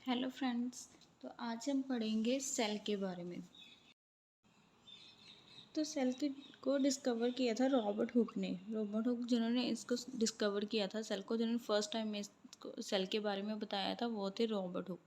Hello friends. तो आज हम पढ़ेंगे सेल के बारे में। तो सेल को डिस्कवर किया था रॉबर्ट हुक ने। रॉबर्ट हुक जिन्होंने इसको डिस्कवर किया था सेल को, जिन्होंने फर्स्ट टाइम में इसको सेल के बारे में बताया था, वो थे रॉबर्ट हुक।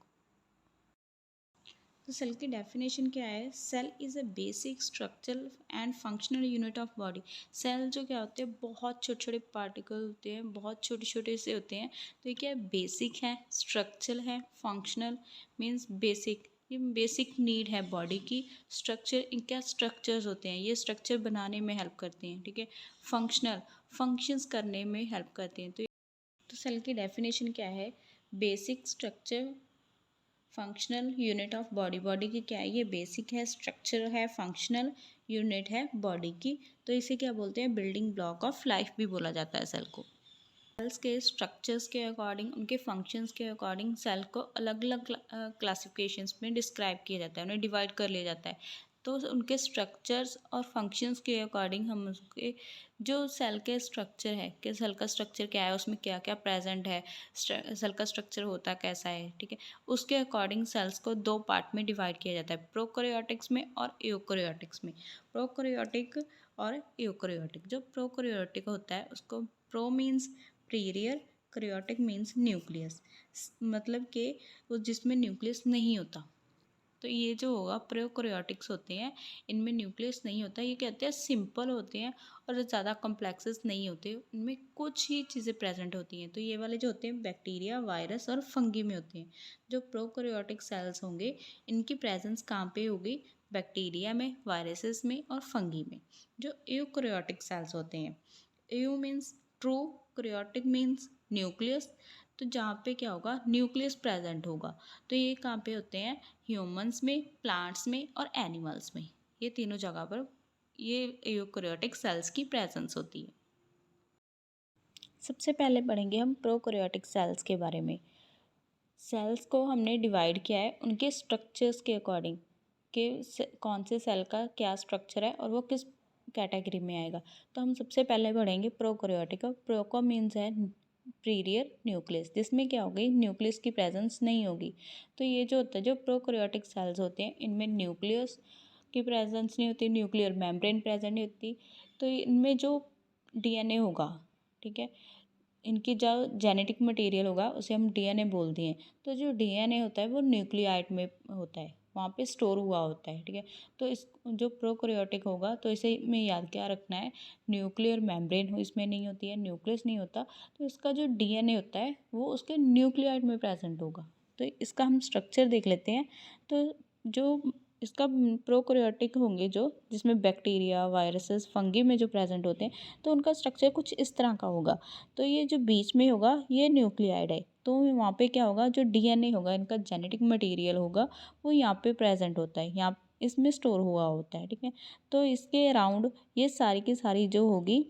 तो सेल की डेफिनेशन क्या है? Cell is a basic structural and functional unit of body. Cell जो क्या होते हैं, बहुत छोटे छोटे पार्टिकल होते हैं, बहुत छोटे छोटे से होते हैं। तो ये क्या है? बेसिक है, स्ट्रक्चरल है, फंक्शनल मीन्स बेसिक, ये बेसिक नीड है बॉडी की। स्ट्रक्चर, इनका स्ट्रक्चर्स होते हैं, ये स्ट्रक्चर बनाने में हेल्प करते हैं। ठीक है। फंक्शनल, फंक्शंस करने में हेल्प करते हैं। तो सेल की डेफिनेशन क्या है? Basic structure, functional unit of body. Body की क्या है? ये बेसिक है, स्ट्रक्चर है, फंक्शनल यूनिट है बॉडी की। तो इसे क्या बोलते हैं? बिल्डिंग ब्लॉक ऑफ लाइफ भी बोला जाता है सेल को। सेल्स के स्ट्रक्चर्स के अकॉर्डिंग, उनके फंक्शंस के अकॉर्डिंग सेल को अलग अलग क्लासिफिकेशंस में डिस्क्राइब किया जाता है, उन्हें डिवाइड कर लिया जाता है। तो उनके स्ट्रक्चर्स और फंक्शंस के अकॉर्डिंग हम उसके जो सेल के स्ट्रक्चर है कि सेल का स्ट्रक्चर क्या है, उसमें क्या क्या प्रेजेंट है, सेल का स्ट्रक्चर होता कैसा है, ठीक है, उसके अकॉर्डिंग सेल्स को दो पार्ट में डिवाइड किया जाता है, प्रोकैरियोटिक्स में और यूकैरियोटिक्स में। प्रोकैरियोटिक और यूकैरियोटिक। जो प्रोकैरियोटिक होता है उसको pro means prior, karyotic means nucleus, मतलब कि वो जिसमें न्यूक्लियस नहीं होता। तो ये जो होगा प्रोकैरियोटिक्स होते हैं, इनमें न्यूक्लियस नहीं होता। ये कहते हैं सिंपल होते हैं और ज़्यादा कॉम्प्लेक्सेस नहीं होते, उनमें कुछ ही चीज़ें प्रेजेंट होती हैं। तो ये वाले जो होते हैं बैक्टीरिया, वायरस और फंगी में होते हैं। जो प्रोकैरियोटिक सेल्स होंगे, इनकी प्रेजेंस कहाँ पे होगी? बैक्टीरिया में, वायरसेस में और फंगी में। जो यूकैरियोटिक सेल्स होते हैं, you means true, karyotic means nucleus. तो जहाँ पे क्या होगा? न्यूक्लियस प्रेजेंट होगा। तो ये कहाँ पे होते हैं? ह्यूमंस में, प्लांट्स में और एनिमल्स में। ये तीनों जगह पर ये यूकैरियोटिक सेल्स की प्रेजेंस होती है। सबसे पहले पढ़ेंगे हम प्रोकैरियोटिक सेल्स के बारे में। सेल्स को हमने डिवाइड किया है उनके स्ट्रक्चर्स के अकॉर्डिंग, कि कौन से सेल का क्या स्ट्रक्चर है और वो किस कैटेगरी में आएगा। तो हम सबसे पहले पढ़ेंगे प्रोकैरियोटिक। प्रोको मीन्स है प्रीरियर न्यूक्लियस, जिसमें क्या होगी? न्यूक्लियस की प्रेजेंस नहीं होगी। तो ये जो होता है, जो प्रोकैरियोटिक सेल्स होते हैं, इनमें न्यूक्लियस की प्रेजेंस नहीं होती, न्यूक्लियर मेम्ब्रेन प्रेजेंट नहीं होती। तो इनमें जो डीएनए होगा, ठीक है, इनकी जो जेनेटिक मटेरियल होगा उसे हम डीएनए बोलते हैं। तो जो डीएनए होता है वो न्यूक्लियाइड में होता है, वहाँ पे स्टोर हुआ होता है। ठीक है। तो इस जो प्रोकैरियोटिक होगा, तो इसे में याद क्या रखना है? न्यूक्लियर मेम्ब्रेन इसमें नहीं होती है, न्यूक्लियस नहीं होता। तो इसका जो डीएनए होता है वो उसके न्यूक्लियाइड में प्रेजेंट होगा। तो इसका हम स्ट्रक्चर देख लेते हैं। तो जो इसका प्रोकैरियोटिक होंगे, जो जिसमें बैक्टीरिया, वायरसेस, फंगी में जो प्रेजेंट होते हैं, तो उनका स्ट्रक्चर कुछ इस तरह का होगा। तो ये जो बीच में होगा ये न्यूक्लियाइड है। तो वहाँ पे क्या होगा? जो डीएनए होगा, इनका जेनेटिक मटेरियल होगा, वो यहाँ पे प्रेजेंट होता है, यहाँ इसमें स्टोर हुआ होता है। ठीक है। तो इसके अराउंड ये सारी की सारी जो होगी,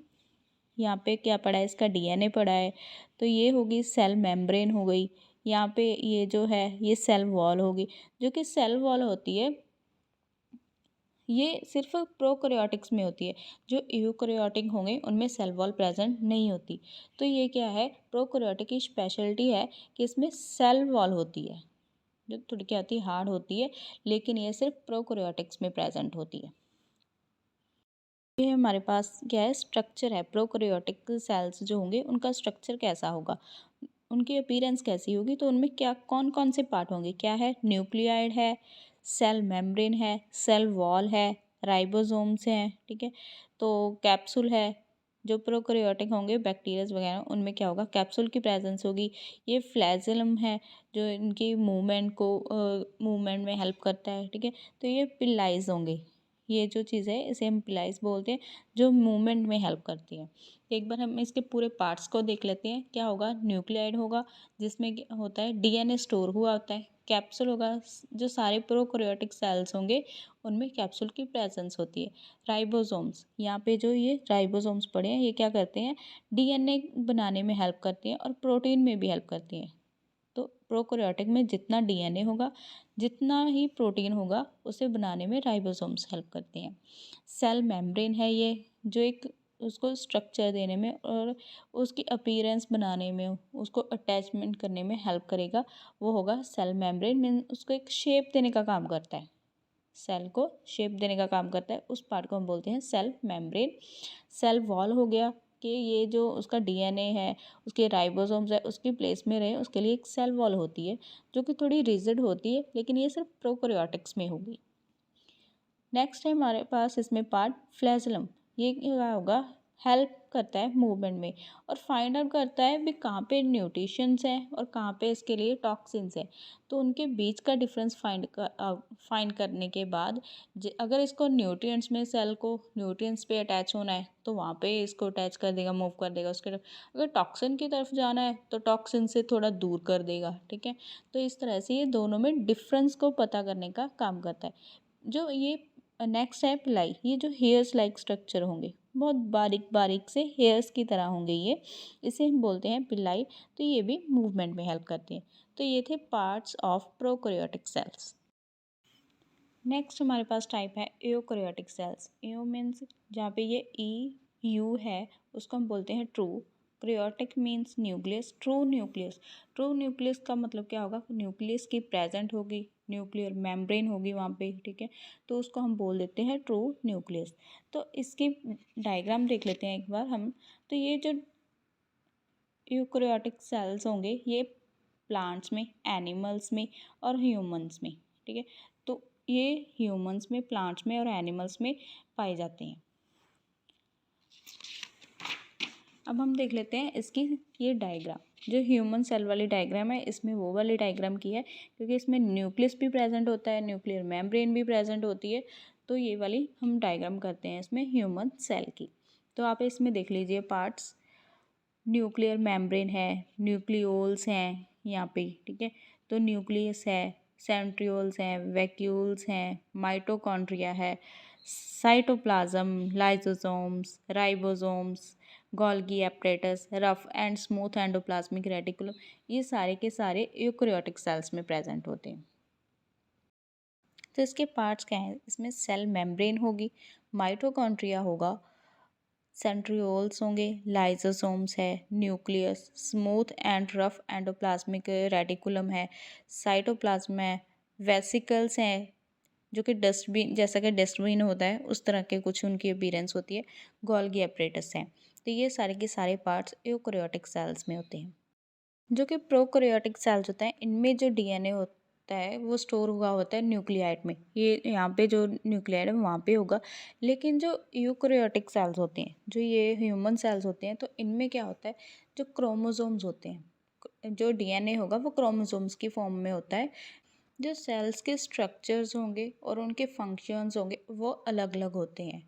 यहाँ पे क्या पड़ा है? इसका डीएनए पड़ा है। तो ये होगी सेल मेम्ब्रेन हो गई। यहाँ पे ये जो है ये सेल वॉल होगी। जो कि सेल वॉल होती है ये सिर्फ प्रोकैरियोटिक्स में होती है। जो यूकैरियोटिक होंगे उनमें सेल वॉल प्रेजेंट नहीं होती। तो ये क्या है? प्रोकैरियोटिक की स्पेशलिटी है कि इसमें सेल वॉल होती है, जो थोड़ी क्या होती है? हार्ड होती है, लेकिन ये सिर्फ प्रोकैरियोटिक्स में प्रेजेंट होती है। ये हमारे पास क्या है? स्ट्रक्चर है। प्रोकैरियोटिक सेल्स जो होंगे उनका स्ट्रक्चर कैसा होगा, उनकी अपीयरेंस कैसी होगी, तो उनमें क्या कौन कौन से पार्ट होंगे? क्या है? न्यूक्लियाइड है, सेल मेम्ब्रेन है, सेल वॉल है, राइबोसोम्स हैं। ठीक है। तो कैप्सूल है। जो प्रोकैरियोटिक होंगे बैक्टीरियाज वगैरह, उनमें क्या होगा? कैप्सूल की प्रेजेंस होगी। ये फ्लैजेलम है जो इनकी मूवमेंट में हेल्प करता है। ठीक है। तो ये पिलाइज होंगे। ये जो चीज़ है इसे हम पिलाइज बोलते हैं, जो मूवमेंट में हेल्प करती है। एक बार हम इसके पूरे पार्ट्स को देख लेते हैं। क्या होगा? न्यूक्लियाइड होगा, जिसमें क्या होता है? डीएनए स्टोर हुआ होता है। कैप्सूल होगा, जो सारे प्रोकैरियोटिक सेल्स होंगे उनमें कैप्सूल की प्रेजेंस होती है। राइबोसोम्स, यहाँ पे जो ये राइबोसोम्स पड़े हैं, ये क्या करते हैं? डीएनए बनाने में हेल्प करते हैं और प्रोटीन में भी हेल्प करती हैं। तो प्रोकैरियोटिक में जितना डीएनए होगा, जितना ही प्रोटीन होगा, उसे बनाने में राइबोसोम्स हेल्प करते हैं। सेल मेम्ब्रेन है ये, जो एक उसको स्ट्रक्चर देने में और उसकी अपीयरेंस बनाने में, उसको अटैचमेंट करने में हेल्प करेगा, वो होगा सेल मेम्ब्रेन। मीन उसको एक शेप देने का काम करता है, सेल को शेप देने का काम करता है, उस पार्ट को हम बोलते हैं सेल मेम्ब्रेन। सेल वॉल हो गया कि ये जो उसका डीएनए है, उसके राइबोसोम्स है, उसकी प्लेस में रहे, उसके लिए एक सेल वॉल होती है जो कि थोड़ी रिजिड होती है, लेकिन ये सिर्फ प्रोकैरियोटिक्स में होगी। नेक्स्ट है हमारे पास इसमें पार्ट फ्लैजेलम। ये क्या होगा, हेल्प करता है मूवमेंट में और फाइंड आउट करता है भी कहाँ पे न्यूट्रिशंस हैं और कहाँ पे इसके लिए टॉक्सिन्स हैं। तो उनके बीच का डिफरेंस फाइंड करने के बाद अगर इसको न्यूट्रिएंट्स में, सेल को न्यूट्रिएंट्स पे अटैच होना है तो वहाँ पे इसको अटैच कर देगा, मूव कर देगा उसके तरफ। अगर टॉक्सिन की तरफ जाना है तो टॉक्सिन से थोड़ा दूर कर देगा, ठीक है। तो इस तरह से ये दोनों में डिफरेंस को पता करने का काम करता है। जो ये नेक्स्ट है पिलाई। ये जो हेयर्स लाइक स्ट्रक्चर होंगे, बहुत बारीक बारीक से हेयर्स की तरह होंगे ये, इसे हम बोलते हैं पिलाई। तो ये भी मूवमेंट में हेल्प करते हैं। तो ये थे parts of prokaryotic cells. Next हमारे पास टाइप है यूकैरियोटिक सेल्स। यू मीन्स जहाँ पे ये यू है उसको हम बोलते हैं true. Karyotic means nucleus, true nucleus. True nucleus का मतलब क्या होगा, न्यूक्लियस की प्रेजेंट होगी, न्यूक्लियर मेम्ब्रेन होगी वहाँ पे, ठीक है। तो उसको हम बोल देते हैं ट्रू न्यूक्लियस। तो इसकी डायग्राम देख लेते हैं एक बार हम। तो ये जो यूकैरियोटिक सेल्स होंगे ये प्लांट्स में, एनिमल्स में और ह्यूमंस में, ठीक है। तो ये ह्यूमंस में, प्लांट्स में और एनिमल्स में पाए जाते हैं। अब हम देख लेते हैं इसकी ये डायग्राम। जो ह्यूमन सेल वाली डायग्राम है इसमें वो वाली डायग्राम की है, क्योंकि इसमें न्यूक्लियस भी प्रेजेंट होता है, न्यूक्लियर मेम्ब्रेन भी प्रेजेंट होती है। तो ये वाली हम डायग्राम करते हैं इसमें ह्यूमन सेल की। तो आप इसमें देख लीजिए पार्ट्स। न्यूक्लियर मेम्ब्रेन है, न्यूक्लियोल्स हैं यहाँ पे, ठीक है। तो न्यूक्लियस है, सेंट्रियोल्स हैं, वैक्यूल्स हैं, माइटोकॉन्ड्रिया है, cytoplasm, lysosomes, ribosomes, Golgi apparatus, rough and smooth endoplasmic reticulum, ये सारे के सारे यूकैरियोटिक सेल्स में प्रेजेंट होते हैं। तो इसके पार्ट्स क्या हैं, इसमें सेल मेम्ब्रेन होगी, माइटोकॉन्ड्रिया होगा, सेंट्रियोल्स होंगे, लाइसोसोम्स है, nucleus, smooth and rough endoplasmic reticulum है, साइटोप्लाज्म है, वेसिकल्स हैं जो कि डस्टबिन, जैसा कि डस्टबिन होता है उस तरह के कुछ उनकी अपीयरेंस होती है, गोल्गी एपरेटस है। तो ये सारे के सारे पार्ट्स यूकैरियोटिक सेल्स में होते हैं। जो कि प्रोकैरियोटिक सेल्स होते हैं इनमें जो डीएनए होता है वो स्टोर हुआ होता है न्यूक्लियाइड में। ये यहाँ पे जो न्यूक्लियाइड है वहाँ पे होगा। लेकिन जो यूकैरियोटिक सेल्स होते हैं, जो ये ह्यूमन सेल्स होते हैं, तो इनमें क्या होता है, जो क्रोमोसोम्स होते हैं, जो डीएनए होगा वो क्रोमोसोम्स की फॉर्म में होता है। जो सेल्स के स्ट्रक्चर्स होंगे और उनके फंक्शंस होंगे वो अलग अलग होते हैं।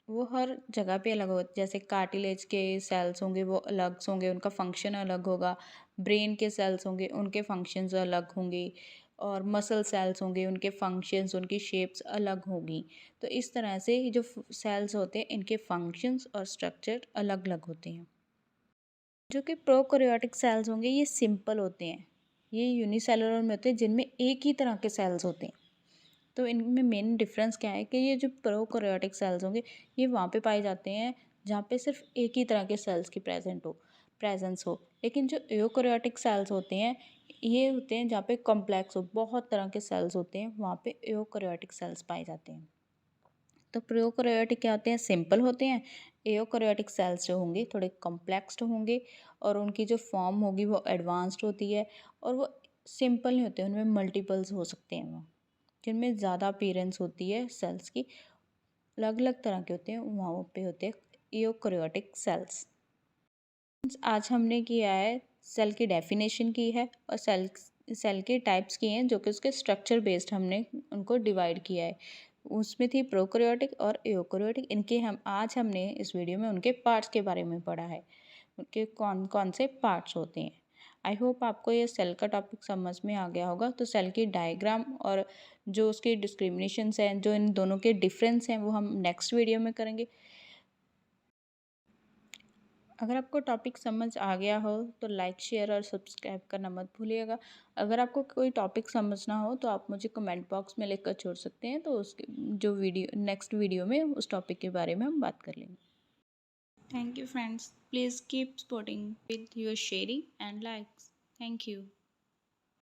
वो हर जगह पे अलग होते, जैसे कार्टिलेज के सेल्स होंगे वो अलग होंगे, उनका फंक्शन अलग होगा। ब्रेन के सेल्स होंगे उनके फंक्शंस अलग होंगे, और मसल सेल्स होंगे उनके फंक्शंस, उनकी शेप्स अलग होगी। तो इस तरह से ये जो सेल्स होते हैं इनके फंक्शंस और स्ट्रक्चर अलग अलग होते हैं। जो कि प्रोकैरियोटिक सेल्स होंगे ये सिंपल होते हैं, ये यूनिसेलुलर में होते हैं जिनमें एक ही तरह के सेल्स होते हैं। तो इनमें मेन डिफरेंस क्या है कि ये जो प्रोकैरियोटिक सेल्स होंगे ये वहाँ पे पाए जाते हैं जहाँ पे सिर्फ एक ही तरह के सेल्स की प्रेजेंस हो। लेकिन जो यूकैरियोटिक सेल्स होते हैं ये होते हैं जहाँ पे कॉम्प्लेक्स हो, बहुत तरह के सेल्स होते हैं, वहाँ पे यूकैरियोटिक सेल्स पाए जाते हैं। तो प्रोकैरियोटिक क्या होते हैं, सिंपल होते हैं। यूकैरियोटिक सेल्स जो होंगे थोड़े कॉम्प्लेक्स्ड होंगे और उनकी जो फॉर्म होगी वो एडवांस्ड होती है, और वो सिंपल नहीं होते, उनमें मल्टीपल्स हो सकते हैं, वो जिनमें ज़्यादा अपीयरेंस होती है सेल्स की, अलग अलग तरह के होते हैं, वहाँ पे होते हैं यूकैरियोटिक सेल्स। आज हमने किया है सेल की डेफिनेशन की है और सेल के टाइप्स किए हैं, जो कि उसके स्ट्रक्चर बेस्ड हमने उनको डिवाइड किया है। उसमें थी प्रोकैरियोटिक और यूकैरियोटिक। इनके हम आज हमने इस वीडियो में उनके पार्ट्स के बारे में पढ़ा है, उनके कौन कौन से पार्ट्स होते हैं। आई होप आपको ये सेल का टॉपिक समझ में आ गया होगा। तो सेल की डायग्राम और जो उसके डिस्क्रिमिनेशंस हैं, जो इन दोनों के डिफरेंस हैं, वो हम नेक्स्ट वीडियो में करेंगे। अगर आपको टॉपिक समझ आ गया हो तो लाइक शेयर और सब्सक्राइब करना मत भूलिएगा। अगर आपको कोई टॉपिक समझना हो तो आप मुझे कमेंट बॉक्स में लिखकर छोड़ सकते हैं, तो उसके जो वीडियो नेक्स्ट वीडियो में उस टॉपिक के बारे में हम बात कर लेंगे। Thank you friends, please keep supporting with your sharing and likes. Thank you.